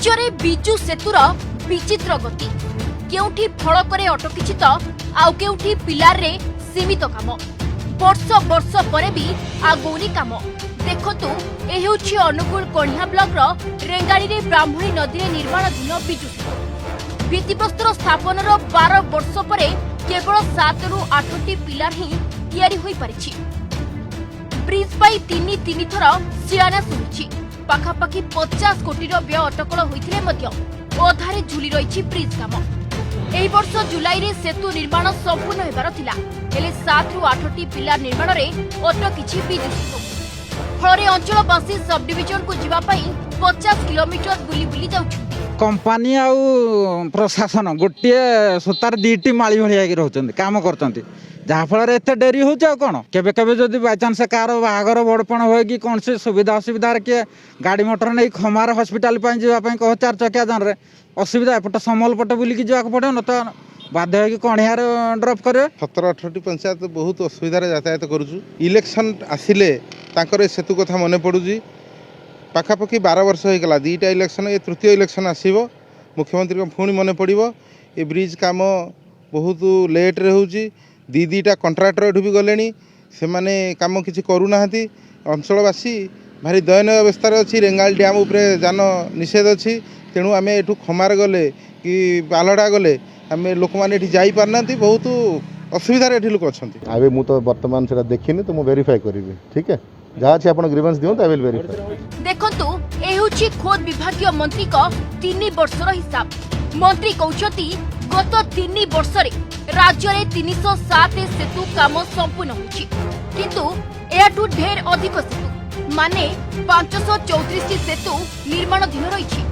राज्य रे बिजु सेतुर विचित्र गति केउठी फड़करे अटकिछि तो आउ केउठी पिलार रे सीमित काम वर्ष वर्ष परे भी आगौनी काम देखतु ए हेउछि अनुगुल कणिया ब्लॉक रो रेंगाड़ी रे ब्राह्मणी नदी रे निर्माणाधीन बिजु सेतु भित्तिप्रस्तर स्थापन 12 वर्ष परे केवल 7 रु 8टी पिलार ही तैयारी होई परिछि ब्रिज पाई तीन थर शिलान्यास होइछि पाखापाखि 50 कोटी व्यय अटकल होइथिले मध्य अधारे झुली रही ब्रिज काम एही वर्ष जुलाई रे सेतु निर्माण संपूर्ण हेबार थिला हेले 7 रु 8टी पिलार निर्माण रे अटकिछि बिजु सेतु फଳରେ अंचलवासी सब डिविजन को जीवा पई 50 किलोमीटर बुली बुली जाउछथि कंपनी आउ प्रशासन गोटे सुतार दीटी माली भलिया कि रहउछन्ति काम करछन्ति जहाँ फल एत डेरी हो कौन केबे केबे जदि बाय चांस कार बाहागर बड़पण हो कि कौन से सुविधा असुविधा किए गाड़ी मोटर नहीं खमार हस्पिटाल जावाई कह 4 चकिया जान रे असुविधा एपटे समल पटे बुलिकी जावाक पड़े न तो बाध्य हो कणियार ड्रप करे 17-18टी पंचायत बहुत असुविधार यातायात करुचु इलेक्शन आसिले तांकर सेतु कथा मन पड़ुची पाखापाखि 12 वर्ष होगला 2टा इलेक्शन ये तृतीय इलेक्शन आसो मुख्यमंत्री को पुणी मन पड़ो ये ब्रिज काम बहुत लेट रे होउची दीटा कंट्राक्टर एठू भी गले से माने काम किसी करूना अंचलवासी भारी दयनीय अवस्था अच्छी रेंगाल डैम उपरे जान निषेध अच्छी तेणु आम एठू खमार गले कि बालडा गले आम लोक मैंने जाई पारना बहुत असुविधार एठी लोक अच्छा आबे मु तो वर्तमान से देखिनी तो मु वेरीफाई करी ठीक है जहाँ अच्छे आपन ग्रीवेंस दियो तो आई विल वेरीफाई देखंतु ए होछि खोद विभागीय मंत्री को 3 वर्षर हिसाब मंत्री कहउछती गत 3 वर्ष रे राज्य रे 307 सेतु काम संपूर्ण होछि किंतु एटू ढेर अधिक सेतु माने 534 सेतु निर्माणाधीन रहिछि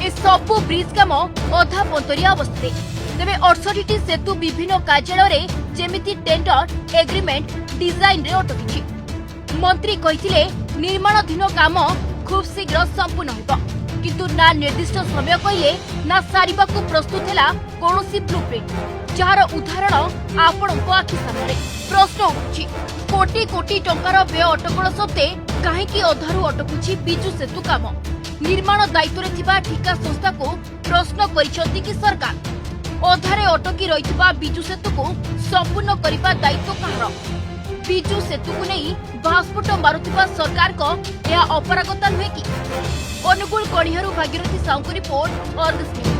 ए सबु ब्रिज काम अधा पंतरिया अवस्था तेबे 68टी सेतु विभिन्न कार्यालय रे जेमिति टेंडर एग्रीमेंट डिजाइन रे अटकिछि मंत्री कहिथिले निर्माणाधीन काम खूब शीघ्र संपूर्ण होइबो किंतु ना निर्दिष्ट समय कहिले ना सारिबा को प्रस्तुत हैला कोनोसी ब्लूप्रिंट जार उदाहरण आपणको आखि सामने प्रश्न उठुछि कोटी कोटी टंकार व्यय अटकल सत्ते काहेकि अधारु अटकुछि बिजु सेतु काम निर्माण दायित्व रे थिबा ठिका संस्था को प्रश्न करिसथि कि सरकार अधारे अटकी रहितबा बिजु सेतु को संपूर्ण करिबा दायित्व कहार बिजु सेतु को नहीं भास्फुट मारुथिबा सरकार को यह अपरागता नुहे कि अनुगुल कणियारू भागीरथी साहू रिपोर्ट अर्गस।